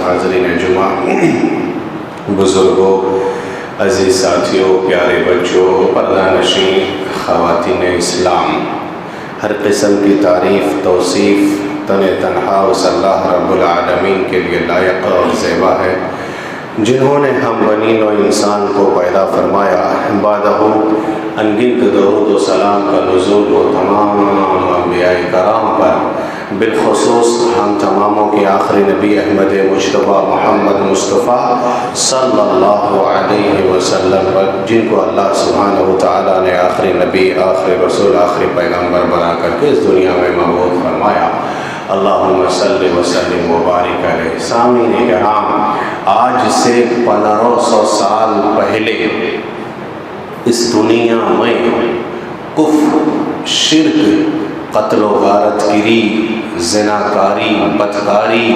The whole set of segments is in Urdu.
حاضرین جمعہ، بزرگوں، عزیز ساتھیوں، پیارے بچوں، پردہ نشین خواتین اسلام، ہر قسم کی تعریف توصیف تنہا اس اللہ رب العالمین کے لیے لائق اور زیبا ہے جنہوں نے ہم بنی نوع انسان کو پیدا فرمایا۔ بعدہ انگنت درود و سلام کا نزول ہو تمام انبیاء کرام پر، بالخصوص ہم تماموں کے آخری نبی احمد مجتبیٰ محمد مصطفیٰ صلی اللہ علیہ وسلم پر، جن کو اللہ سبحانہ و تعالیٰ نے آخری نبی، آخری رسول، آخری پیغمبر بنا کر کے اس دنیا میں مبعوث فرمایا۔ اللہم صلی وسلم وبارک علیہ۔ سامعین کرام، آج سے 1500 سال پہلے اس دنیا میں کفر، شرک، قتل و غارت گری، زناکاری، بدکاری،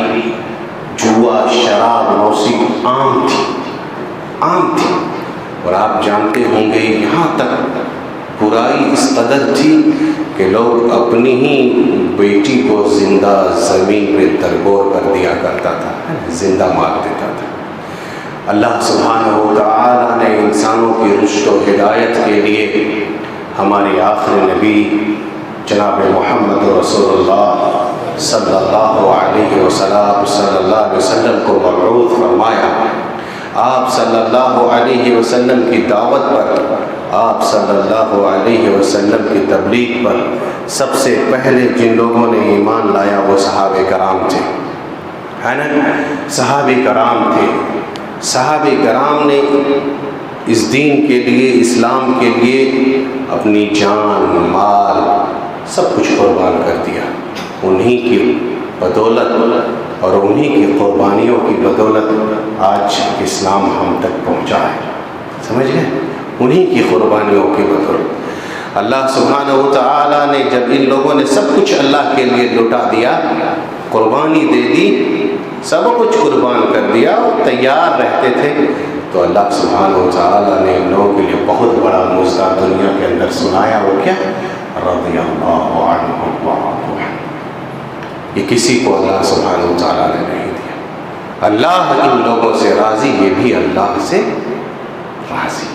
جوا، شراب نوشی عام تھی۔ اور آپ جانتے ہوں گے یہاں تک برائی اس قدر تھی کہ لوگ اپنی ہی بیٹی کو زندہ زمین پہ درگور کر دیا کرتا تھا، زندہ مار دیتا تھا۔ اللہ سبحانہ و تعالیٰ نے انسانوں کی رشد و ہدایت کے لیے ہمارے آخری نبی جناب محمد رسول اللہ صلی اللہ علیہ وسلم کو مبعوث فرمایا۔ آپ صلی اللہ علیہ وسلم کی دعوت پر، آپ صلی اللہ علیہ وسلم کی تبلیغ پر سب سے پہلے جن لوگوں نے ایمان لایا وہ صحابہ کرام تھے، ہے نا؟ صحابہ کرام تھے۔ صحابہ کرام نے اس دین کے لیے، اسلام کے لیے اپنی جان، مال، سب کچھ قربان کر دیا۔ انہی کی بدولت اور انہی کی قربانیوں کی بدولت آج اسلام ہم تک پہنچا ہے، سمجھ گئے؟ انہی کی قربانیوں کی بدولت اللہ سبحانہ و تعالیٰ نے جب ان لوگوں نے سب کچھ اللہ کے لیے لٹا دیا، قربانی دے دی، سب کچھ قربان کر دیا اور تیار رہتے تھے، تو اللہ سبحانہ و تعالیٰ نے ان لوگوں کے لیے بہت بڑا معجزہ دنیا کے اندر سنایا۔ وہ کیا؟ رضی اللہ عنہم ورضوا عنہ۔ یہ کسی کو اللہ سبحانہ و تعالیٰ نے نہیں دیا۔ اللہ ان لوگوں سے راضی، یہ بھی اللہ سے راضی۔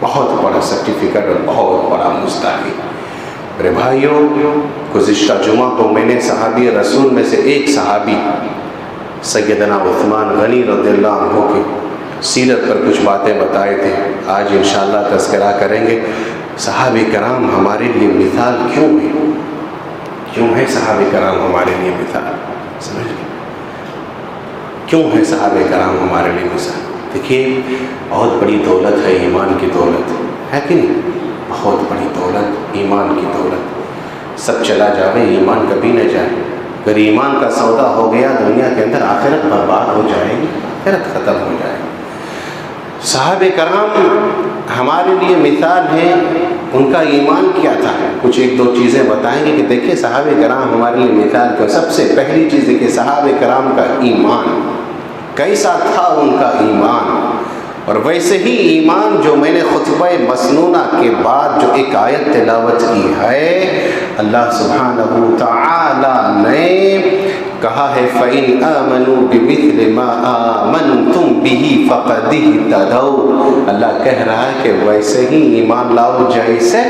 بہت بڑا سرٹیفکیٹ اور بہت بڑا مستحق۔ میرے بھائیوں، گزشتہ جمعہ کو میں نے صحابی رسول میں سے ایک صحابی سیدنا عثمان غنی رضی اللہ عنہ کی سیرت پر کچھ باتیں بتائے تھے۔ آج انشاءاللہ تذکرہ کریں گے صحابہ کرام ہمارے لیے مثال کیوں ہے، کیوں ہے صحابہ کرام ہمارے لیے مثال، سمجھ گئے؟ کیوں ہے صحابہ کرام ہمارے لیے مثال؟ دیکھیے، بہت بڑی دولت ہے ایمان کی دولت، ہے کہ نہیں؟ بہت بڑی دولت، ایمان کی دولت۔ سب چلا جاوے، ایمان کبھی نہ جائے۔ اگر ایمان کا سودا ہو گیا دنیا کے اندر، آخرت برباد ہو جائے گی، آخرت ختم ہو جائے گی۔ صحابہ کرام ہمارے لیے مثال ہیں۔ ان کا ایمان کیا تھا؟ کچھ ایک دو چیزیں بتائیں گے کہ دیکھیں صحابہ کرام ہمارے لیے مثال کیا۔ سب سے پہلی چیز ہے کہ صحابہ کرام کا ایمان کیسا تھا، ان کا ایمان۔ اور ویسے ہی ایمان جو میں نے خطبہ مسنونہ کے بعد جو ایک آیت تلاوت کی ہے، اللہ سبحانہ تعالی نے کہا ہے فَإِنْ آمَنُوا بِمِثْلِ مَا آمَنْتُمْ بِهِ فَقَدِ اهْتَدَوْا۔ اللہ کہہ رہا ہے کہ ویسے ہی ایمان لاؤ جیسے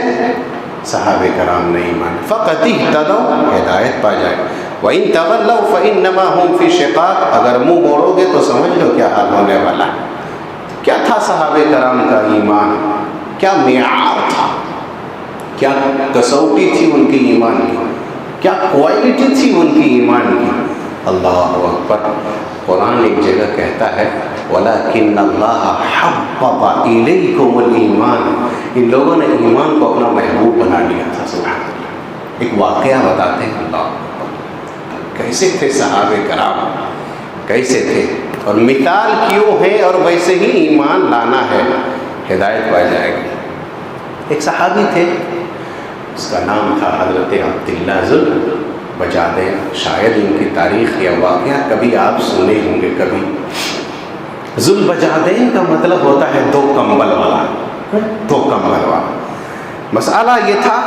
صحابہ کرام نے ایمان، فَقَدِ اهْتَدَوْا، ہدایت پا جائے۔ وَإِنْ تَوَلَّوْا فَإِنَّمَا هُمْ فِي شِقَاقٍ، اگر منہ موڑو گے تو سمجھ لو کیا حال ہونے والا ہے۔ کیا تھا صحابہ کرام کا ایمان؟ کیا معیار تھا، کیا کسوٹی تھی ان کی ایمان کی، کیا کوالٹی تھی ان کی ایمان کی؟ اللہ اکبر۔ قرآن ایک جگہ کہتا ہے وَلَكِنَّ اللَّهَ حَبَّبَ إِلَيْكُمُ الْإِيمَانَ، ان لوگوں نے ایمان کو اپنا محبوب بنا لیا تھا۔ سبحان اللہ۔ ایک واقعہ بتاتے ہیں، اللہ کیسے تھے صحابہ کرام، کیسے تھے اور مثال کیوں ہے، اور ویسے ہی ایمان لانا ہے، ہدایت پا جائے گی۔ ایک صحابی تھے، اس کا نام تھا حضرت عبداللہ ذوالبجادین۔ شاید ان کی تاریخ یا واقعہ کبھی آپ سنے ہوں گے۔ کبھی ذوالبجادین کا مطلب ہوتا ہے دو کمبل والا، دو کمبل والا۔ مسئلہ یہ تھا،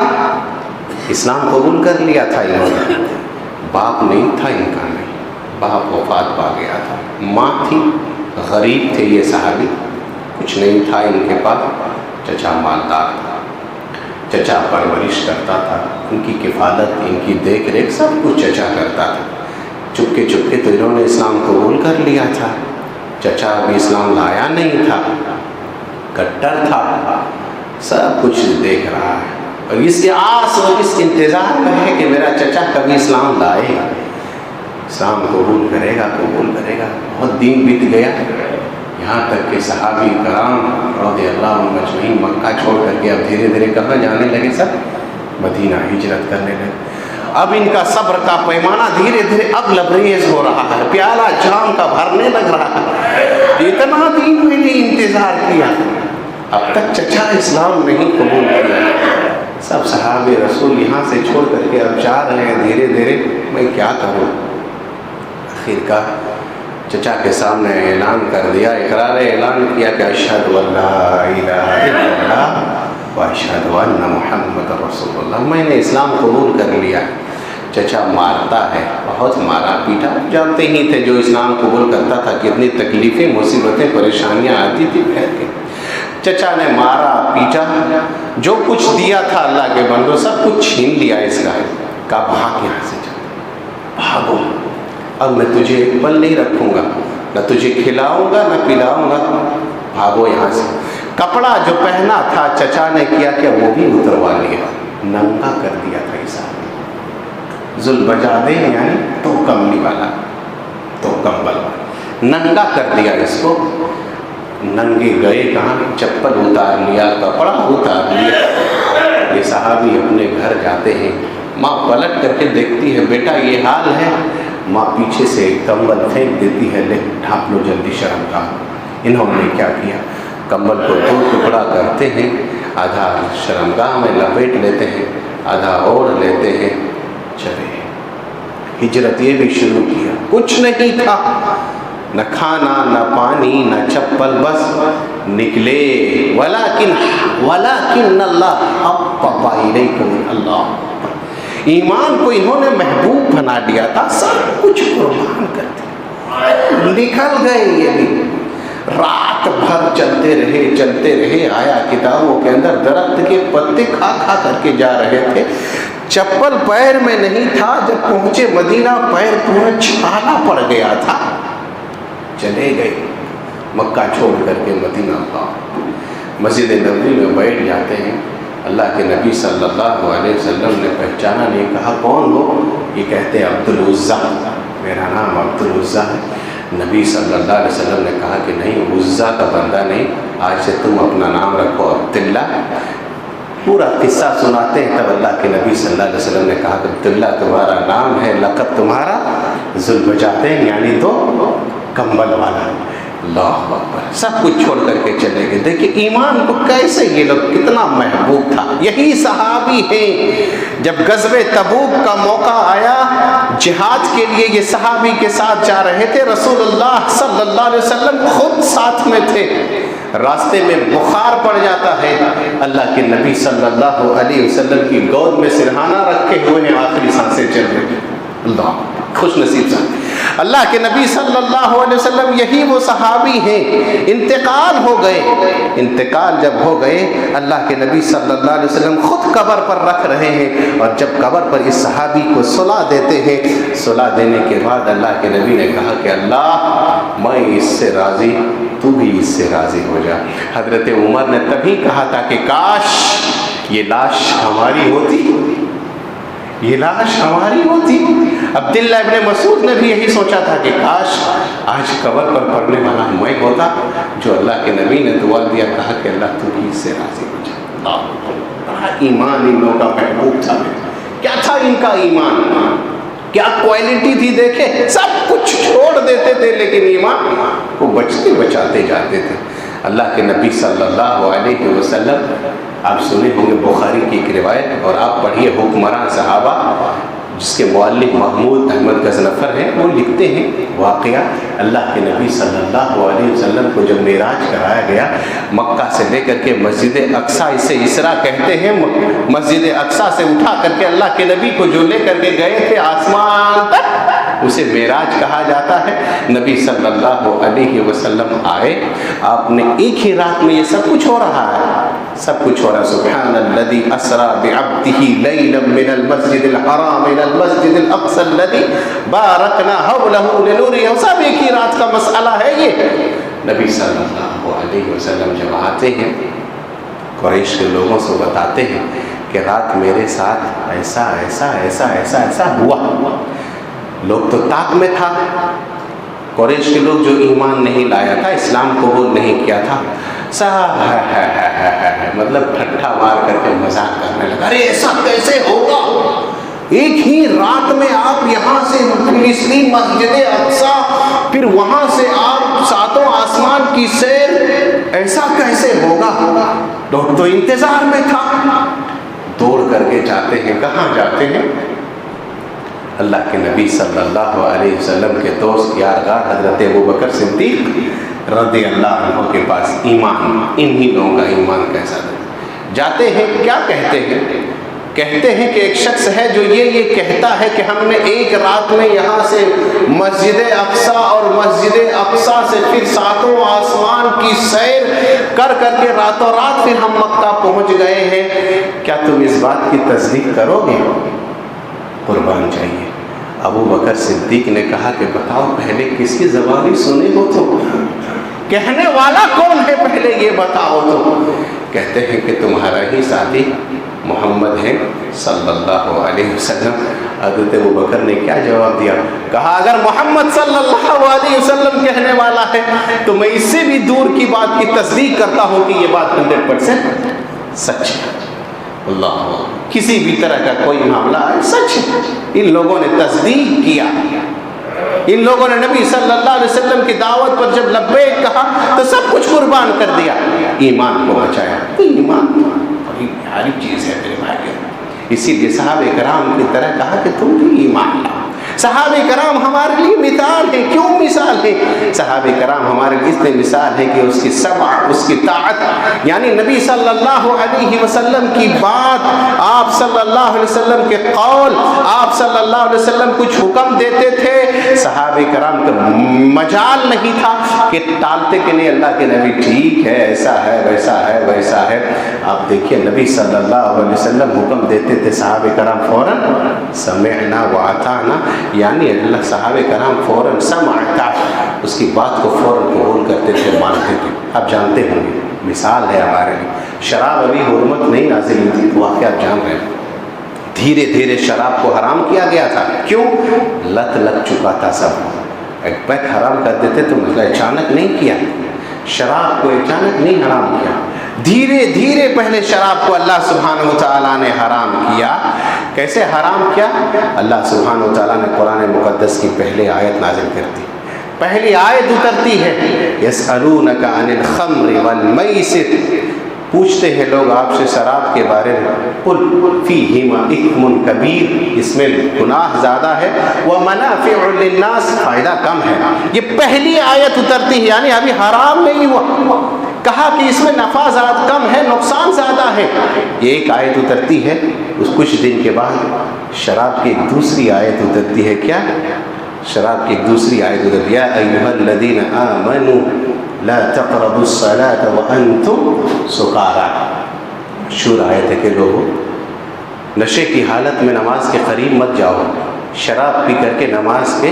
اسلام قبول کر لیا تھا انہوں نے، باپ نہیں تھا ان کا، نہیں باپ وفات پا گیا تھا، ماں تھی، غریب تھے یہ صحابی، کچھ نہیں تھا ان کے پاس، چچا مالدار تھا، چچا پرورش کرتا تھا، ان کی کفالت، ان کی دیکھ ریکھ سب کچھ چچا کرتا تھا۔ چپکے چپکے تو انہوں نے اسلام قبول کر لیا تھا، چچا ابھی اسلام لایا نہیں تھا، کٹر تھا، سب کچھ دیکھ رہا ہے اور اس کی آس اور اس انتظار میں ہے کہ میرا چچا کبھی اسلام لائے گا، اسلام قبول کرے گا، قبول کرے گا۔ بہت دن بیت گیا، یہاں تک کہ صحابی کرام رضی اللہ عنہم اجمعین مکہ چھوڑ کر کے اب دھیرے دھیرے کہاں جانے لگے؟ سب مدینہ ہجرت کرنے لگے۔ اب ان کا صبر کا پیمانہ دھیرے دھیرے اب لبریز ہو رہا ہے، پیالہ جام کا بھرنے لگ رہا ہے۔ اتنا دن میں نے انتظار کیا، اب تک چچا اسلام نہیں قبول کیا۔ سب صحابہ رسول یہاں سے چھوڑ کر کے اب جا رہے ہیں دھیرے دھیرے، میں کیا کروں؟ آخر کا چچا کے سامنے اعلان کر دیا، اقرار اعلان کیا کہ اشہد ان لا الہ الا اللہ و اشہد ان محمد رسول اللہ، میں نے اسلام قبول کر لیا۔ چچا مارتا ہے، بہت مارا پیٹا، جانتے ہی تھے جو اسلام قبول کرتا تھا کتنی تکلیفیں، مصیبتیں، پریشانیاں آتی تھی پھر کے۔ چچا نے مارا پیٹا، جو کچھ دیا تھا اللہ کے بندو سب کچھ چھین لیا اس کا، کہا بھاگ یہاں سے، جا بھاگو، اب میں تجھے ایک پل نہیں رکھوں گا، نہ تجھے کھلاؤں گا نہ پلاؤں گا، بھاگو یہاں سے۔ کپڑا جو پہنا تھا چچا نے کیا کہ وہ بھی اتروا لیا، ننگا کر دیا تھا اس آدمی، ذوالبجادے یعنی تو کملی والا، تو کمبل والا، ننگا کر دیا اس کو۔ ننگے گئے کہاں؟ چپل اتار لیا، کپڑا اتار لیا۔ یہ صحابی اپنے گھر جاتے ہیں، ماں پلٹ کر کے دیکھتی ہے بیٹا یہ حال ہے، ماں پیچھے سے کمبل پھینک دیتی ہے، لے ڈھانپ لو جلدی شرمگاہ۔ انہوں نے کیا کیا؟ کمبل کو دو ٹکڑا کرتے ہیں، آدھا شرمگاہ میں لپیٹ لیتے ہیں، آدھا اوڑھ لیتے ہیں، چلے ہجرت یہ بھی شروع کیا۔ کچھ نہیں تھا، نہ کھانا نہ پانی نہ چپل، بس نکلے۔ وَلَكِنَّ اللَّهَ حَبَّبَ إِلَيْكُمُ اللَّهُ، ایمان کو انہوں نے محبوب بنا دیا تھا، سب کچھ قربان کر دیا۔ نکل گئے یہ بھی، رات بھر چلتے رہے، آیا کتابوں کے اندر درخت کے پتے کھا کھا کر کے جا رہے تھے، چپل پیر میں نہیں تھا، جب پہنچے مدینہ پیر پورا چھالا پڑ گیا تھا، چلے گئے مکہ چھوڑ کر کے مدینہ مسجد نبوی میں بیٹھ جاتے ہیں۔ اللہ کے نبی صلی اللہ علیہ وسلم نے پہچانا نہیں، کہا کون ہو؟ یہ کہتے عبد العزیٰ، میرا نام عبد العزیٰ ہے۔ نبی صلی اللہ علیہ وسلم نے کہا کہ نہیں، عزیٰ کا بندہ نہیں، آج سے تم اپنا نام رکھو عبداللہ۔ پورا قصہ سناتے ہیں، تب اللہ کے نبی صلی اللہ علیہ وسلم نے کہا کہ عبداللہ تمہارا نام ہے، لقب تمہارا ذوالبجادین یعنی تو کمبل والا۔ اللہ اکبر، سب کچھ چھوڑ کر کے چلے گئے۔ دیکھیں ایمان کو کیسے یہ لوگ، کتنا محبوب تھا۔ یہی صحابی ہیں، جب غزوہ تبوک کا موقع آیا جہاد کے لیے، یہ صحابی کے ساتھ جا رہے تھے، رسول اللہ صلی اللہ علیہ وسلم خود ساتھ میں تھے۔ راستے میں بخار پڑ جاتا ہے، اللہ کے نبی صلی اللہ علیہ وسلم کی گود میں سرہانہ رکھے ہوئے ہیں، آخری سانسیں چل رہی ہیں۔ اللہ خوش نصیب صاحب، اللہ کے نبی صلی اللہ علیہ وسلم یہی وہ صحابی ہیں، انتقال ہو گئے۔ انتقال جب ہو گئے، اللہ کے نبی صلی اللہ علیہ وسلم خود قبر پر رکھ رہے ہیں، اور جب قبر پر اس صحابی کو صلح دیتے ہیں، صلح دینے کے بعد اللہ کے نبی نے کہا کہ اللہ میں اس سے راضی، تو بھی اس سے راضی ہو جا۔ حضرت عمر نے تبھی کہا تھا کہ کاش یہ لاش ہماری ہوتی، یہ لاش ہماری ہوتی۔ عبداللہ ابن مسعود نے بھی یہی سوچا تھا کہ کاش آج قبر پر پڑنے والا میں ہوتا، جو اللہ کے نبی نے دعا دیا، کہا کہ اللہ تو بھی اس سے راضی ہو جا۔ بڑا ایمان ان لوگوں کا محبوب تھا۔ کیا تھا ان کا ایمان، کیا کوالٹی تھی؟ دیکھیں سب کچھ چھوڑ دیتے تھے، لیکن ایمان کو بچتے بچاتے جاتے تھے۔ اللہ کے نبی صلی اللہ علیہ وسلم، آپ سنے ہوں گے بخاری کی ایک روایت، اور آپ پڑھیے حکمراں صحابہ، جس کے مؤلف محمود احمد غضنفر ہیں، وہ لکھتے ہیں واقعہ اللہ کے نبی صلی اللہ علیہ وسلم کو جب معراج کرایا گیا، مکہ سے لے کر کے مسجد اقصیٰ، اسے اسرا کہتے ہیں، مسجد اقصیٰ سے اٹھا کر کے اللہ کے نبی کو جو لے کر کے گئے تھے آسمان تک، اسے معراج کہا جاتا ہے۔ نبی صلی اللہ علیہ وسلم آئے، آپ نے ایک ہی رات میں یہ سب کچھ ہو رہا ہے، سب کچھ ہو رہا ہے۔ سبحان الذی اسریٰ بعبدہ لیلا من المسجد الحرام الى المسجد الاقصی الذی بارکنا حولہ لنریہ، سب ایک ہی رات کا مسئلہ ہے یہ۔ نبی صلی اللہ علیہ وسلم جب آتے ہیں، قریش کے لوگوں سے بتاتے ہیں کہ رات میرے ساتھ ایسا ایسا ایسا ایسا ایسا ہوا۔ لوگ تو طاق میں تھا، قریش کے لوگ جو ایمان نہیں لایا تھا، اسلام قبول نہیں کیا تھا، سب مطلب ٹھٹھا مار کر کے مذاق کرنے لگا، ارے ایسا کیسے ہوگا، ایک ہی رات میں آپ یہاں سے فلسطین مسجد اقصی، پھر وہاں سے آپ ساتوں آسمان کی سیر، ایسا کیسے ہوگا؟ لوگ تو انتظار میں تھا۔ دوڑ کر کے جاتے ہیں، کہاں جاتے ہیں؟ اللہ کے نبی صلی اللہ علیہ وسلم کے دوست یارغار حضرت ابوبکر صدیق رضی اللہ عنہ کے پاس۔ ایمان، انہی لوگوں کا ایمان کیسا تھا؟ جاتے ہیں، کیا کہتے ہیں؟ کہتے ہیں کہ ایک شخص ہے جو یہ کہتا ہے کہ ہم نے ایک رات میں یہاں سے مسجد اقصی اور مسجد اقصی سے پھر ساتوں آسمان کی سیر کر کے راتوں رات پھر ہم مکہ پہنچ گئے ہیں، کیا تم اس بات کی تصدیق کرو گے؟ قربان چاہیے۔ ابو بکر صدیق نے کہا کہ بتاؤ پہلے کس کی زبانی سنی ہو، تو کہنے والا کون ہے پہلے یہ بتاؤ تو۔ کہتے ہیں کہ تمہارا ہی ساتھی محمد ہے صلی اللہ علیہ وسلم۔ حضرت ابوبکر نے کیا جواب دیا؟ کہا اگر محمد صلی اللہ علیہ وسلم کہنے والا ہے تو میں اس سے بھی دور کی بات کی تصدیق کرتا ہوں کہ یہ بات 100% سچ ہے۔ اللہ، کسی بھی طرح کا کوئی معاملہ ہے، سچ ہے۔ ان لوگوں نے تصدیق کیا، ان لوگوں نے نبی صلی اللہ علیہ وسلم کی دعوت پر جب لبیک کہا تو سب کچھ قربان کر دیا، ایمان کو بچایا۔ ایمان بڑی پیاری چیز ہے میرے بھائی، اسی لیے صحابہ کرام کی طرح کہا کہ تم بھی ایمان لاؤ۔ صحابہ کرام ہمارے لیے مثال ہے۔ کیوں مثال ہے؟ صحابہ کرام ہمارے لیے اس لیے مثال ہے کہ اس کی سمع، اس کی طاعت، یعنی نبی صلی اللہ علیہ وسلم کی بات، آپ صلی اللہ علیہ وسلم کے قول، آپ صلی اللہ علیہ وسلم کچھ حکم دیتے تھے، صحابہ کرام کا مجال نہیں تھا کہ ٹالتے کہ نہیں اللہ کے نبی ٹھیک ہے، ایسا ہے ویسا ہے ویسا ہے۔ آپ دیکھیے نبی صلی اللہ علیہ وسلم حکم دیتے تھے، صحابہ کرام فوراً سمعنا واتعنا، یعنی اللہ صحابہ کرام فوراً سمعتا، اس کی بات کو فوراً قبول کرتے تھے، مانتے تھے۔ آپ جانتے ہوں گے، مثال ہے ہمارے لیے، شراب ابھی حرمت نہیں نازل ہوئی تھی، واقعہ آپ جان رہے ہیں، دھیرے دھیرے شراب کو حرام کیا گیا تھا۔ کیوں؟ لت لگ چکا تھا سب، ایک بیک حرام کر دیتے تو مسئلہ اچانک نہیں کیا، شراب کو اچانک نہیں حرام کیا، دھیرے دھیرے پہلے شراب کو اللہ سبحانہ و تعالیٰ نے حرام کیا۔ کیسے حرام کیا؟ اللہ سبحانہ و تعالیٰ نے قرآن مقدس کی پہلے آیت نازل کر دی، پہلی آیت اترتی ہے، یسألونک عن الخمر والمیسر، پوچھتے ہیں لوگ آپ سے شراب کے بارے میں، قل فیہما اثم کبیر، اس میں گناہ زیادہ ہے، ومنافع للناس، فائدہ کم ہے۔ یہ پہلی آیت اترتی ہے، یعنی ابھی حرام نہیں ہوا، کہا کہ اس میں نفع زیادہ کم ہے، نقصان زیادہ ہے۔ یہ ایک آیت اترتی ہے، اس کچھ دن کے بعد شراب کی ایک دوسری آیت اترتی ہے۔ کیا؟ شراب کی ایک دوسری آیت اترتی ہے، یا ایھا الذین آمنوا لا تقربوا الصلاة وانتم سکارى، مشہور آیت ہے کہ لوگوں نشے کی حالت میں نماز کے قریب مت جاؤ، شراب پی کر کے نماز کے۔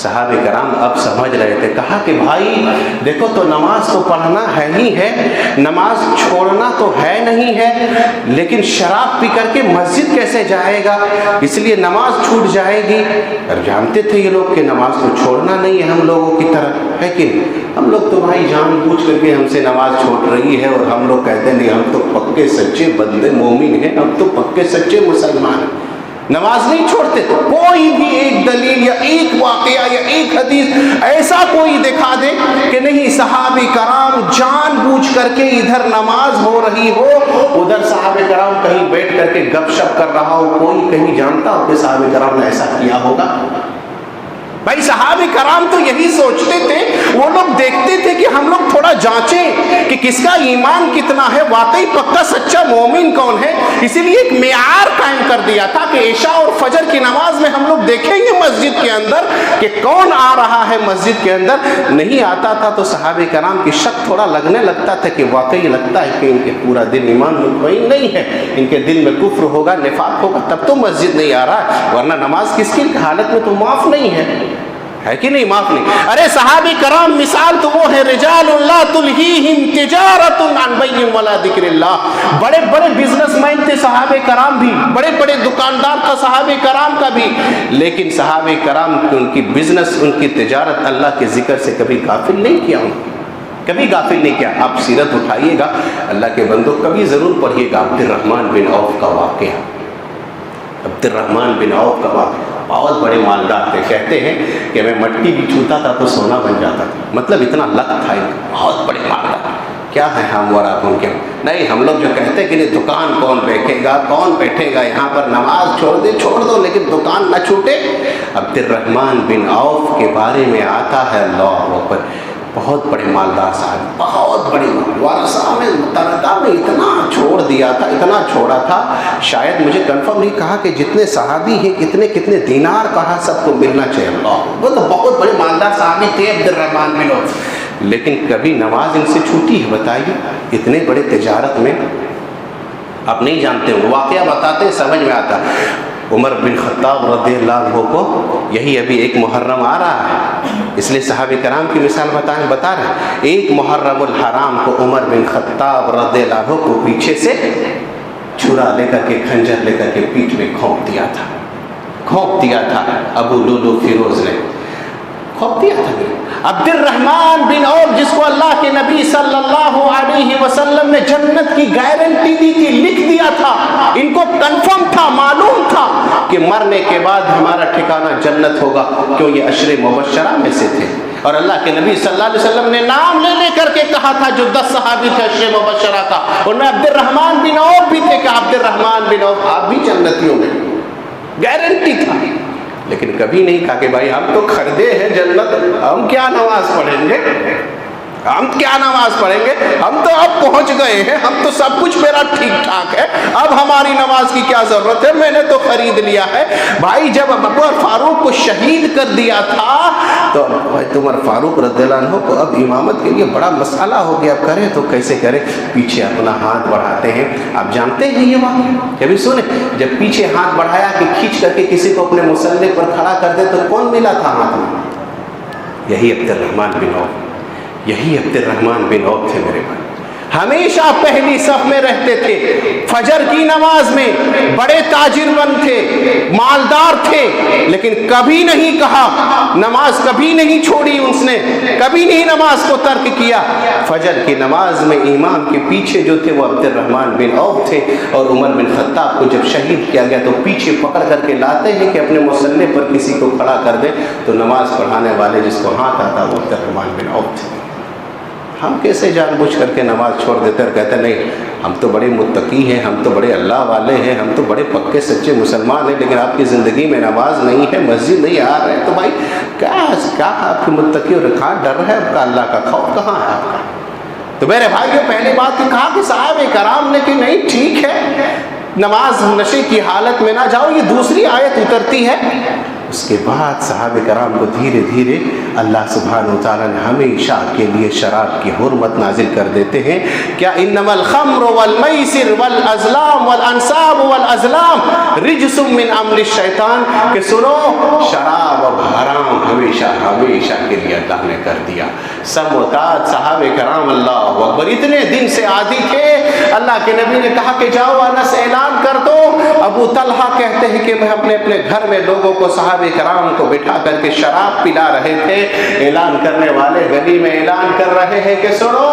صحابہ کرام اب سمجھ رہے تھے، کہا کہ بھائی دیکھو تو نماز تو پڑھنا ہے ہی ہے، نماز چھوڑنا تو ہے نہیں ہے، لیکن شراب پی کر کے مسجد کیسے جائے گا، اس لیے نماز چھوٹ جائے گی۔ اور جانتے تھے یہ لوگ کہ نماز تو چھوڑنا نہیں ہے ہم لوگوں کی طرح، ہے کہ ہم لوگ تو بھائی جان بوجھ کر کے ہم سے نماز چھوٹ رہی ہے، اور ہم لوگ کہتے ہیں نہیں ہم تو پکے سچے بندے مومن ہیں، ہم تو پکے سچے مسلمان ہیں، نماز نہیں چھوڑتے۔ تو کوئی بھی ایک دلیل یا ایک واقعہ یا ایک حدیث ایسا کوئی دکھا دے کہ نہیں صحابہ کرام جان بوجھ کر کے ادھر نماز ہو رہی ہو، ادھر صحابہ کرام کہیں بیٹھ کر کے گپ شپ کر رہا ہو، کوئی کہیں جانتا ہو کہ صحابہ کرام نے ایسا کیا ہوگا؟ بھائی صحابہ کرام تو یہی سوچتے تھے، وہ لوگ دیکھتے تھے کہ ہم لوگ تھوڑا جانچیں کہ کس کا ایمان کتنا ہے، واقعی پکا سچا مومن کون ہے، اسی لیے ایک معیار قائم کر دیا تھا کہ عشاء اور فجر کی نماز میں ہم لوگ دیکھیں گے مسجد کے اندر کہ کون آ رہا ہے مسجد کے اندر۔ نہیں آتا تھا تو صحابہ کرام کی شک تھوڑا لگنے لگتا تھا کہ واقعی لگتا ہے کہ ان کے پورا دن ایمان مطمئن نہیں ہے، ان کے دل میں کفر ہوگا، نفاق ہوگا، تب تو مسجد نہیں آ رہا ہے، ورنہ نماز کس کی حالت میں تو معاف نہیں ہے کہ نہیں؟ معاف نہیں۔ ارے صحابہ کرام مثال تو وہ ہے، رجال لا تلہیہم تجارت عن بیع ولا ذکر اللہ، بڑے بڑے بزنس مین تھے صحابہ کرام بھی، بڑے بڑے دکاندار تھا صحابہ کرام کا بھی، لیکن صحابہ کرام کی ان کی بزنس، ان کی تجارت اللہ کے ذکر سے کبھی غافل نہیں کیا، کبھی غافل نہیں کیا۔ آپ سیرت اٹھائیے گا اللہ کے بندوں، کبھی ضرور پڑھیے گا عبد الرحمن بن عوف کا واقعہ۔ عبد الرحمن بن عوف کا واقعہ، بہت بڑے مالدار تھے، کہتے ہیں کہ میں مٹی بھی چھوتا تھا تو سونا بن جاتا تھا، مطلب اتنا لک تھا، بہت بڑے مالدار۔ کیا ہے ہم اور آپ ان کے؟ نہیں، ہم لوگ جو کہتے ہیں کہ یہ دکان کون بیٹھے گا، کون بیٹھے گا یہاں پر، نماز چھوڑ دو لیکن دکان نہ چھوٹے۔ عبد الرحمن بن عوف کے بارے میں آتا ہے اللہ اکبر، بہت بڑے مالدار صاحب، بہت بڑے ورثہ میں متردہ میں اتنا چھوڑ دیا تھا، اتنا چھوڑا تھا، شاید مجھے کنفرم نہیں کہا کہ جتنے صحابی ہیں کتنے دینار کہا سب کو ملنا چاہیے، اللہ وہ تو بہت بڑے مالدار صحابی تھے عبد الرحمن بن عوف، لیکن کبھی نماز ان سے چھوٹی ہے؟ بتائیے، اتنے بڑے تجارت میں آپ نہیں جانتے ہو، واقعہ بتاتے سمجھ میں آتا۔ عمر بن خطاب رضی اللہ عنہ کو یہی ابھی ایک محرم آ رہا ہے، اس لیے صحابہ کرام کی مثال بتا رہے ہیں، ایک محرم الحرام کو عمر بن خطاب رضی اللہ عنہ کو پیچھے سے چھرا لے کر کے، خنجر لے کر کے پیٹھ میں کھونپ دیا تھا ابو لولو فیروز نے، کھونپ دیا تھا۔ عبد الرحمن بن عوف جس کو اللہ کے نبی صلی اللہ علیہ وسلم نے جنت کی گارنٹی دی تھی، لکھ دیا تھا، ان کو کنفرم تھا، معلوم تھا کہ مرنے کے بعد ہمارا ٹھکانہ جنت ہوگا، کیوں یہ عشر مبشرہ میں سے تھے، اور اللہ کے نبی صلی اللہ علیہ وسلم نے نام لے کر کے کہا تھا جو 10 صحابی تھے عشر مبشرہ کا، ان میں عبد الرحمن بن عوف بھی تھے، کہ عبد الرحمن بن عوف آپ بھی جنتیوں میں، گارنٹی تھا۔ لیکن کبھی نہیں کہا کہ بھائی ہم تو خریدے ہیں جنت، ہم کیا نماز پڑھیں گے، ہم تو اب پہنچ گئے ہیں، ہم تو سب کچھ میرا ٹھیک ٹھاک ہے، اب ہماری نماز کی کیا ضرورت ہے، میں نے تو خرید لیا ہے۔ بھائی جب عمر فاروق کو شہید کر دیا تھا تو عمر فاروق رضی اللہ عنہ کو اب امامت کے لیے بڑا مسئلہ ہو گیا، اب کریں تو کیسے کریں، پیچھے اپنا ہاتھ بڑھاتے ہیں۔ آپ جانتے ہیں یہ واقعہ، کبھی سنے جب پیچھے ہاتھ بڑھایا کہ کھینچ کر کے کسی کو اپنے مصلی پر کھڑا کر دے تو کون ملا تھا ہاتھ میں؟ یہی عبد الرحمن بن عوف، یہی عبد الرحمن بن عوف تھے میرے بھائی، ہمیشہ پہلی صف میں رہتے تھے، فجر کی نماز میں بڑے تاجر مند تھے، مالدار تھے، لیکن کبھی نہیں کہا، نماز کبھی نہیں چھوڑی، اس نے کبھی نہیں نماز کو ترک کیا۔ فجر کی نماز میں امام کے پیچھے جو تھے وہ عبد الرحمن بن عوف تھے، اور عمر بن خطاب کو جب شہید کیا گیا تو پیچھے پکڑ کر کے لاتے ہیں کہ اپنے مصلی پر کسی کو کھڑا کر دے، تو نماز پڑھانے والے جس کو ہاتھ آتا وہ عبد الرحمن بن عوف تھے۔ ہم کیسے جان بوجھ کر کے نماز چھوڑ دیتے اور کہتے نہیں ہم تو بڑے متقی ہیں، ہم تو بڑے اللہ والے ہیں، ہم تو بڑے پکے سچے مسلمان ہیں، لیکن آپ کی زندگی میں نماز نہیں ہے، مسجد نہیں آ رہے، تو بھائی کیا آپ کی متقی اور کہاں ڈر ہے آپ کا، اللہ کا خوف کہاں ہے آپ کا؟ تو میرے بھائیو پہلی بات یہ کہا کہ صحابہ کرام نے کہ نہیں ٹھیک ہے نماز نشے کی حالت میں نہ جاؤ، یہ دوسری آیت اترتی ہے۔ اس کے بعد صحابہ کرام کو دھیرے دھیرے اللہ سبحانہ وتعالیٰ نے ہمیشہ کے لیے شراب کی حرمت نازل کر دیتے ہیں۔ کیا انما الخمر والمیسر والازلام والانصاب والازلام رجس من عمل الشیطان، کہ سنو شراب اب حرام ہمیشہ کے لیے اللہ نے کر دیا۔ سب معتاد صحابہ کرام اللہ اکبر اتنے دن سے عادی تھے، اللہ کے نبی نے کہا کہ جاؤ انس اعلان کر دو۔ ابو طلحہ کہتے ہیں کہ میں اپنے گھر میں لوگوں کو صحابہ کرام کو بٹھا کر کے شراب پلا رہے تھے، اعلان کرنے والے گلی میں اعلان کر رہے ہیں کہ سنو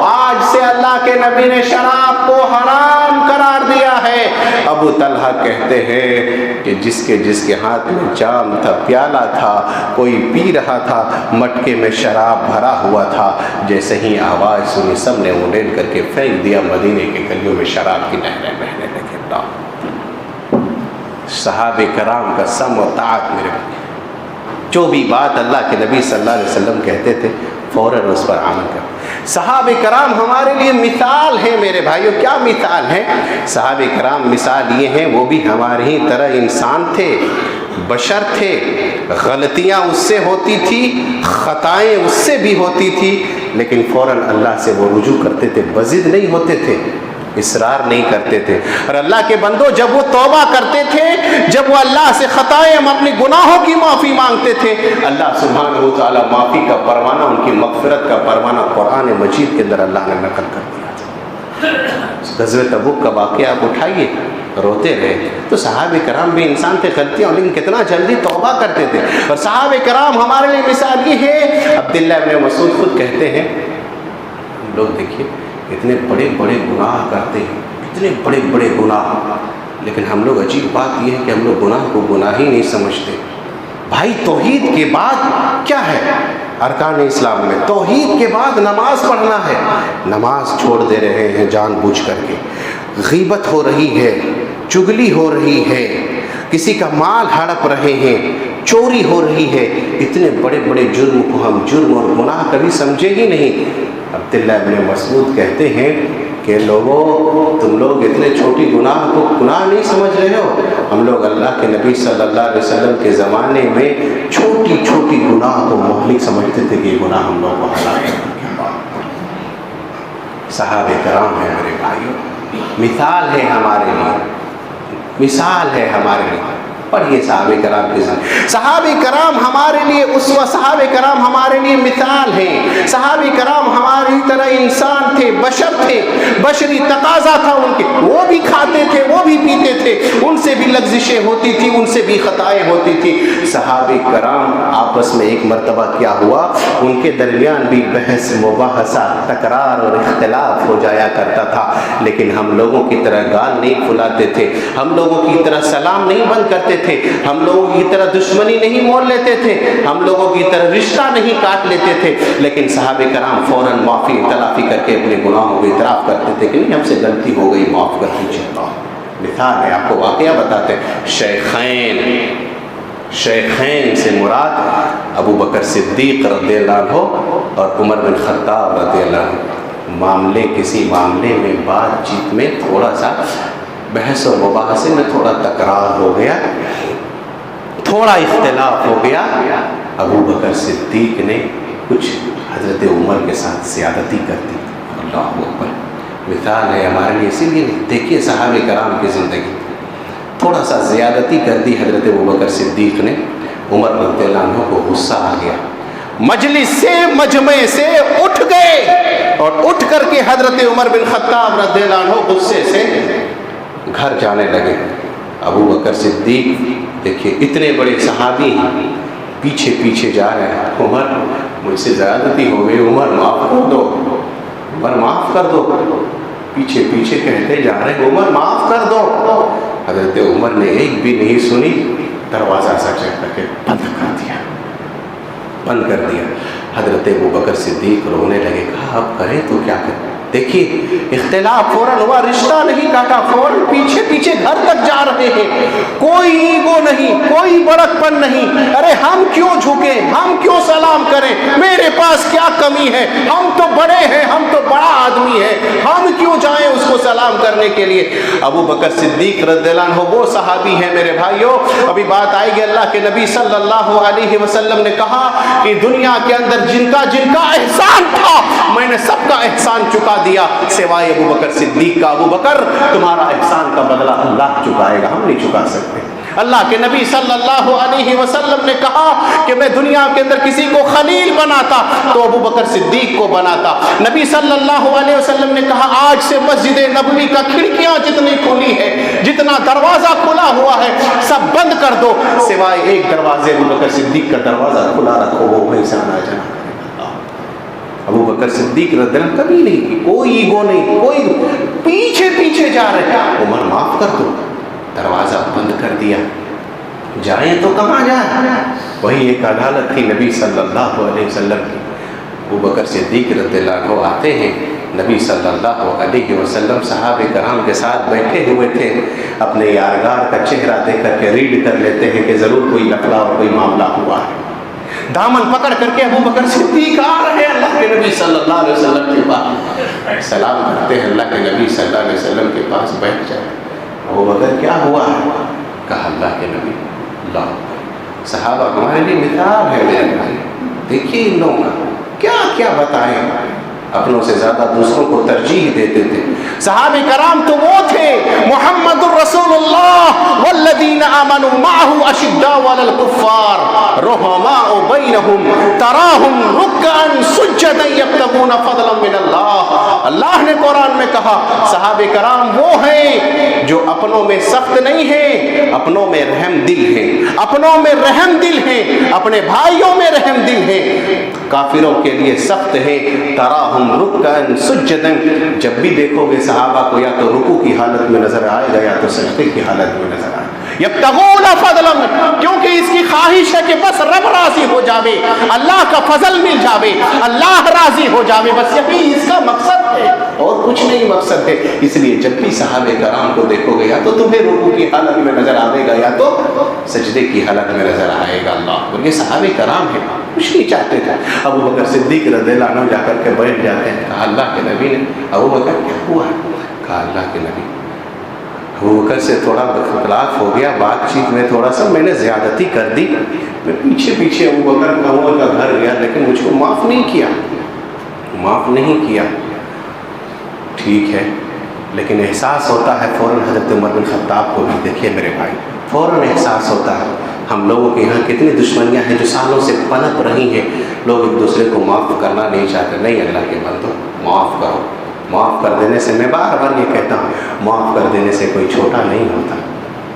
آج سے اللہ کے نبی نے شراب کو حرام قرار دیا ہے۔ ابو طلحہ کہتے ہیں کہ جس کے ہاتھ میں جام تھا، پیالہ تھا، کوئی پی رہا تھا، مٹکے میں شراب بھرا ہوا تھا، جیسے ہی آواز سنی سب نے اڑیل کر کے پھینک دیا، مدینے کے گلیوں میں شراب کی نہریں بہنے لگی۔ صحابہ کرام کا سم و طاعت میرے جو بھی بات اللہ کے نبی صلی اللہ علیہ وسلم کہتے تھے فوراً اس پر عمل کر۔ صحابہ کرام ہمارے لیے مثال ہیں میرے بھائیوں۔ کیا مثال ہے؟ صحابہ کرام مثال یہ ہیں، وہ بھی ہماری ہی طرح انسان تھے، بشر تھے، غلطیاں اس سے ہوتی تھی، خطائیں اس سے بھی ہوتی تھی، لیکن فوراً اللہ سے وہ رجوع کرتے تھے، بضد نہیں ہوتے تھے، اصرار نہیں کرتے تھے۔ اور اللہ کے بندوں جب وہ توبہ کرتے تھے، جب وہ اللہ سے خطائیں اپنے گناہوں کی معافی مانگتے تھے، اللہ سبحانہ و تعالیٰ معافی کا پروانہ، ان کی مغفرت کا پروانہ قرآن مجید کے اندر اللہ نے نقل کر دیا تھا۔ غزوہ تبوک کا واقعہ آپ اٹھائیے، روتے رہے۔ تو صحابہ کرام بھی انسان تھے، غلطیاں، لیکن کتنا جلدی توبہ کرتے تھے۔ اور صحابہ کرام ہمارے لیے مثال یہ ہے۔ عبداللہ ابن مسعود خود کہتے ہیں، ہم لوگ دیکھیے اتنے بڑے بڑے گناہ کرتے ہیں، اتنے بڑے بڑے گناہ، لیکن ہم لوگ، عجیب بات یہ ہے کہ ہم لوگ گناہ کو گناہ ہی نہیں سمجھتے۔ بھائی توحید کے بعد کیا ہے ارکان اسلام میں؟ توحید کے بعد نماز پڑھنا ہے، نماز چھوڑ دے رہے ہیں جان بوجھ کر کے، غیبت ہو رہی ہے، چگلی ہو رہی ہے، کسی کا مال ہڑپ رہے ہیں، چوری ہو رہی ہے۔ اتنے بڑے بڑے جرم کو ہم جرم اور گناہ کبھی سمجھے ہی نہیں۔ عبداللہ ابن مسعود کہتے ہیں کہ لوگوں، تم لوگ اتنے چھوٹی گناہ کو گناہ نہیں سمجھ رہے ہو، ہم لوگ اللہ کے نبی صلی اللہ علیہ وسلم کے زمانے میں چھوٹی چھوٹی گناہ کو مہلک سمجھتے تھے کہ یہ گناہ ہم لوگ کو ہلاک کرنے کے بعد۔ صحابہ کرام ہیں میرے بھائیوں، مثال ہے ہمارے لیے، مثال ہے ہمارے لیے۔ پڑھیے صحابہ کرام کی زندگی۔ صحابہ کرام ہمارے لیے اسوہ، صحابہ کرام ہمارے لیے مثال ہیں۔ صحابہ کرام ہماری طرح انسان تھے، بشر تھے، بشری تقاضا تھا ان کے، وہ بھی کھاتے تھے، وہ بھی پیتے تھے، ان سے بھی لغزشیں ہوتی تھی، ان سے بھی خطائیں ہوتی تھی۔ صحابہ کرام آپس میں ایک مرتبہ کیا ہوا، ان کے درمیان بھی بحث مباحثہ، تکرار اور اختلاف ہو جایا کرتا تھا، لیکن ہم لوگوں کی طرح گال نہیں پھلاتے تھے، ہم لوگوں کی طرح سلام نہیں بند کرتے تھے، ہم لوگوں کی طرح دشمنی نہیں مول لیتے تھے، ہم لوگوں کی طرح رشتہ نہیں کاٹ لیتے تھے، لیکن صحابہ کرام فوراً معافی تلافی کر کے اپنے گناہوں کو اعتراف کرتے تھے کہ نہیں، ہم سے غلطی ہو گئی، معاف کر دیجیے۔ مثال ہے، آپ کو واقعہ بتاتے ہیں۔ شیخین سے مراد ابو بکر صدیق رضی اللہ عنہ اور عمر بن خطاب رضی اللہ عنہ۔ کسی معاملے میں بات چیت میں تھوڑا سا بحث و مباحثے میں تھوڑا تکرار ہو گیا، تھوڑا اختلاف ہو گیا، ابو بکر صدیق نے کچھ حضرت عمر کے ساتھ زیادتی کر دی۔ اللہ اکبر، مثال ہے ہمارے لیے۔ اسی لیے دیکھیے صحابہ کرام کی زندگی، تھوڑا سا زیادتی کر دی حضرت ابو بکر صدیق نے، عمر رضی اللہ عنہ کو غصہ آ گیا، مجلس سے، مجمع سے اٹھ گئے، اور اٹھ کر کے حضرت عمر بن خطاب رضی اللہ عنہ غصے سے گھر جانے لگے۔ ابو بکر صدیق دیکھیے اتنے بڑے صحابی ہیں، پیچھے پیچھے جا رہے ہیں، عمر مجھ سے زیادتی ہو گئی، عمر معاف کر دو، عمر معاف کر دو، پیچھے پیچھے کہتے جا رہے ہیں عمر معاف کر دو۔ حضرت عمر نے ایک بھی نہیں سنی، دروازہ سا چیک کر کے بند کر دیا۔ حضرت ابو بکر صدیق رونے لگے، کہا اب کریں تو کیا کریں؟ دیکھیے اختلاف فوراً ہوا، رشتہ نہیں کاٹا، فوراً پیچھے پیچھے گھر تک جا رہے ہیں، کوئی ایگو نہیں، کوئی بڑک پن نہیں، ارے ہم کیوں جھکیں، ہم کیوں سلام کریں، میرے پاس کیا کمی ہے، ہم تو بڑے ہیں، ہم تو بڑا آدمی ہے، ہم کیوں جائیں اس کو سلام کرنے کے لیے۔ ابو بکر صدیق رضی اللہ عنہ وہ صحابی ہیں میرے بھائیوں، ابھی بات آئے گی، اللہ کے نبی صلی اللہ علیہ وسلم نے کہا کہ دنیا کے اندر جن کا احسان تھا میں نے سب کا احسان چکا دیا سوائے ابو بکر صدیق کا۔ ابو بکر تمہارا احسان کا بدلہ اللہ چکائے گا، ہم نہیں چکا سکتے۔ اللہ کے نبی صلی اللہ علیہ وسلم نے کہا کہ میں دنیا کے اندر کسی کو خلیل بناتا تو ابو بکر صدیق کو بناتا۔ نبی صلی اللہ علیہ وسلم نے کہا آج سے مسجد نبوی کا کھڑکیاں جتنی کھلی ہے، جتنا دروازہ کھلا ہوا ہے سب بند کر دو، سوائے ایک دروازے ابو بکر صدیق کا دروازہ کھلا رکھو، وہ وہیں سے آنا جانا۔ ابو بکر صدیق رضی اللہ عنہ کبھی نہیں، کوئی ایگو نہیں، کوئی پیچھے پیچھے جا رہے، عمر معاف کر دو، دروازہ بند کر دیا، جائیں تو کہاں جائیں؟ وہی ایک عدالت تھی نبی صلی اللہ علیہ وسلم کی۔ ابو بکر صدیق رضی اللہ عنہ آتے ہیں، نبی صلی اللہ علیہ وسلم صحابہ کرام کے ساتھ بیٹھے ہوئے تھے، اپنے یارگار کا چہرہ دیکھ کر کے ریڈ کر لیتے ہیں کہ ضرور کوئی لفڑا اور کوئی معاملہ ہوا ہے۔ دامن پکڑ کر کے ابو بکر صدیق آ رہے ہیں اللہ کے نبی صلی اللہ علیہ وسلم کے پاس، سلام کرتے ہیں اللہ کے نبی صلی اللہ علیہ وسلم کے پاس، بیٹھ جائے۔ ابو بکر کیا ہوا ہے؟ کہا اللہ کے نبی، اللہ صحابہ ہمارے لیے مثال ہے میرے بھائی، دیکھیے ان لوگوں کا کیا کیا بتائیں، اپنوں سے زیادہ دوسروں کو ترجیح دیتے تھے۔ صحابہ کرام تو وہ تھے، محمد الرسول اللہ والذین آمنوا معه اشداء علی الکفار رحماء بینہم تراہم رکعا سجدا یبتغون فضلا من اللہ۔ اللہ نے قرآن میں کہا صحابہ کرام وہ ہیں جو اپنوں میں سخت نہیں ہیں، اپنوں میں رحم دل ہیں، اپنوں میں رحم دل ہیں، اپنے بھائیوں میں رحم دل ہیں، کافروں کے لیے سخت ہیں۔ تراہم رکعا سجدا، جب بھی دیکھو گے صحابہ کو یا تو رکوع کی حالت میں نظر آئے گا یا تو سجدے کی حالت میں نظر آئے گا۔ یبتغون فضلا، کیونکہ اس کی خواہش ہے کہ بس رب راضی ہو جاوے، اللہ کا فضل مل جاوے، اللہ راضی ہو جاوے، بس یہی اس کا مقصد ہے اور کچھ نہیں مقصد ہے۔ اس لیے جب بھی صحابہ کرام کو دیکھو گے یا تو تمہیں رکوع کی حالت میں نظر آئے گا یا تو سجدے کی حالت میں نظر آئے گا۔ اللہ، اور یہ صحابہ کرام ہیں، کچھ نہیں چاہتے تھے۔ ابو بکر صدیق رضی اللہ عنہ جا کر کے بیٹھ جاتے ہیں۔ کہا اللہ کے نبی نے، ابو بکر کیا ہوا ہے؟ کہا اللہ کے نبی، ابو بکر سے تھوڑا اختلاف ہو گیا، بات چیت میں تھوڑا سا میں نے زیادتی کر دی، میں پیچھے پیچھے ابو بکر کا عمر کا گھر گیا لیکن مجھ کو معاف نہیں کیا، معاف نہیں کیا۔ ٹھیک ہے، لیکن احساس ہوتا ہے فوراً حضرت عمر بن خطاب کو بھی، دیکھیے میرے بھائی، فوراً احساس ہوتا ہے۔ ہم لوگوں کے یہاں کتنی دشمنیاں ہیں جو سالوں سے پنپ رہی ہیں، لوگ ایک دوسرے کو معاف کرنا نہیں چاہتے۔ نہیں، اللہ کے بندو معاف کرو، معاف کر دینے سے، میں بار بار یہ کہتا ہوں، معاف کر دینے سے کوئی چھوٹا نہیں ہوتا۔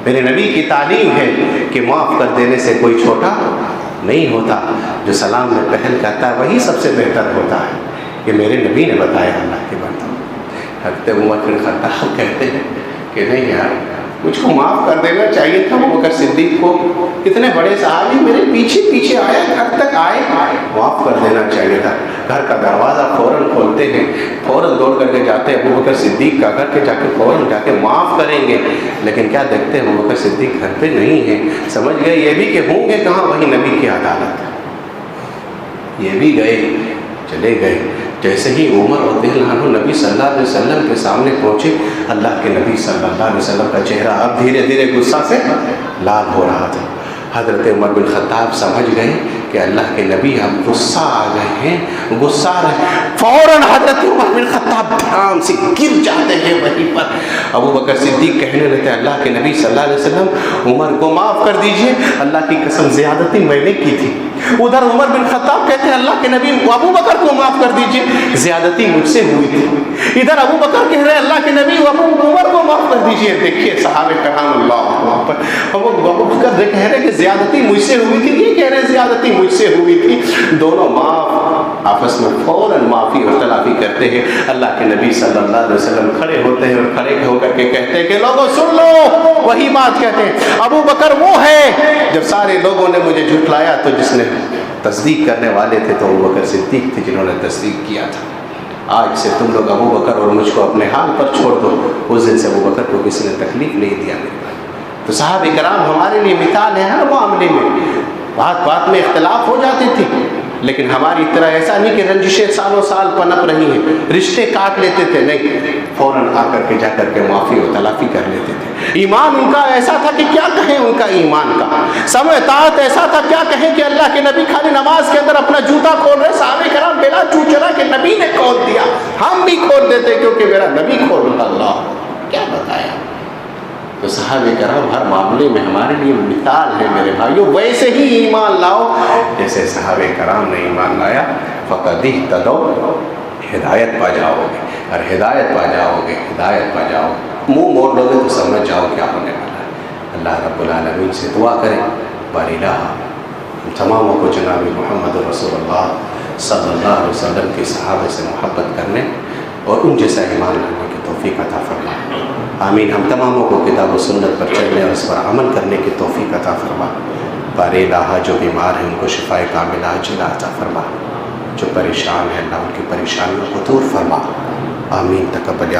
میرے نبی کی تعلیم ہے کہ معاف کر دینے سے کوئی چھوٹا نہیں ہوتا۔ جو سلام میں پہل کرتا ہے وہی سب سے بہتر ہوتا ہے، یہ میرے نبی نے بتایا اللہ کے بندو۔ حضرت عمر بن خطاب کہتے ہیں کہ نہیں یار، مجھ کو معاف کر دینا چاہیے تھا۔ ابو بکر صدیق کو، اتنے بڑے صحابی میرے پیچھے پیچھے آئے، گھر تک آئے، معاف کر دینا چاہیے تھا۔ گھر کا دروازہ فوراً کھولتے ہیں، فوراً دوڑ کر کے جاتے ہیں ابو بکر صدیق کا گھر کے، جا کے فوراً جا کے معاف کریں گے، لیکن کیا دیکھتے ہیں ابو بکر صدیق گھر پہ نہیں ہے۔ سمجھ گئے یہ بھی کہ ہوں گے کہاں، وہی نبی کی عدالت ہے۔ یہ بھی گئے، چلے گئے۔ جیسے ہی عمر رضی اللہ عنہ نبی صلی اللہ علیہ وسلم کے سامنے پہنچے، اللہ کے نبی صلی اللہ علیہ وسلم کا چہرہ اب دھیرے دھیرے غصہ سے لال ہو رہا تھا۔ حضرت عمر بن خطاب سمجھ گئے کہ اللہ کے نبی اب غصہ آ گئے ہیں، غصہ آ رہے ہیں۔ فوراً حضرت عمر بن خطاب دھام سے گر جاتے ہیں وہیں پر۔ ابو بکر صدیق کہنے لگتے ہیں اللہ کے نبی صلی اللہ علیہ وسلم عمر کو معاف کر دیجئے، اللہ کی قسم زیادتی میں نے کی تھی۔ ادھر عمر بن خطاب کہتے ہیں اللہ کے نبی ابو بکر کو معاف کر دیجئے، زیادتی مجھ سے ہوئی تھی۔ ادھر ابو بکر کہہ رہے ہیں اللہ کے نبی عمر کو معاف کر دیجئے۔ دیکھیے صحابہ کرام، اللہ اکبر، ابو بکر کہہ رہے کہ زیادتی مجھ سے ہوئی تھی، یہ کہہ رہے زیادتی مجھ سے ہوئی تھی۔ دونوں معاف، آپس میں فوراً معافی اور تلافی کرتے ہیں۔ اللہ کے نبی صلی اللہ علیہ وسلم کھڑے ہوتے ہیں اور کھڑے ہو کر کے کہتے ہیں کہ لوگوں سن لو، وہی بات کہتے ہیں ابو بکر وہ ہے جب سارے لوگوں نے مجھے جھٹلایا تو جس نے تصدیق کرنے والے تھے تو ابو بکر صدیق تھے جنہوں نے تصدیق کیا تھا۔ آج سے تم لوگ ابو بکر اور مجھ کو اپنے حال پر چھوڑ دو۔ اس دن سے ابو بکر کو کسی نے تکلیف نہیں دیا میرے بھائی۔ تو صحابہ کرام ہمارے لیے مثال ہے ہر معاملے میں۔ بات بات میں اختلاف ہو جاتی تھی، لیکن ہماری طرح ایسا نہیں کہ رنجشیں سالوں سال پنپ رہی ہیں، رشتے کاٹ لیتے تھے، نہیں، فوراً آ کر کے جا کر کے معافی و تلافی کر لیتے تھے۔ ایمان ان کا ایسا تھا کہ کیا کہیں ان کا ایمان کا، سمع اطاعت ایسا تھا کیا کہیں کہ اللہ کے نبی خالی نماز کے اندر اپنا جوتا کھول رہے، صحابہ کرام بلا چوچلا کہ نبی نے کھول دیا، ہم بھی کھول دیتے کیونکہ میرا نبی کھول رہا۔ اللہ کیا بتایا۔ تو صحابہ کرام ہر معاملے میں ہمارے لیے مثال ہے میرے بھائیوں۔ ویسے ہی ایمان لاؤ جیسے صحابہ کرام نے ایمان لایا، فقد اہتدوا، ہدایت پا جاؤ گے، اور ہدایت پا جاؤ گے، ہدایت پا جاؤ گے۔ منہ موڑ لو گے تو سمجھ جاؤ کیا ہونے والا ہے۔ اللہ رب العالمین سے دعا کریں، بار الہ ہم تماموں کو جناب محمد رسول اللہ صلی اللہ علیہ وسلم کے صحابہ سے محبت کرنے اور ان جیسا ایمان لانے کی توفیق عطا فرما۔ آمین۔ ہم تماموں کو کتاب و سنت پر چلنے اور اس پر عمل کرنے کی توفیق عطا فرما۔ بار الہ جو بیمار ہیں ان کو شفائے کاملہ عاجلہ عطا فرما، جو پریشان ہیں اللہ ان کی پریشانیوں کو دور فرما۔ آمین۔ تقبل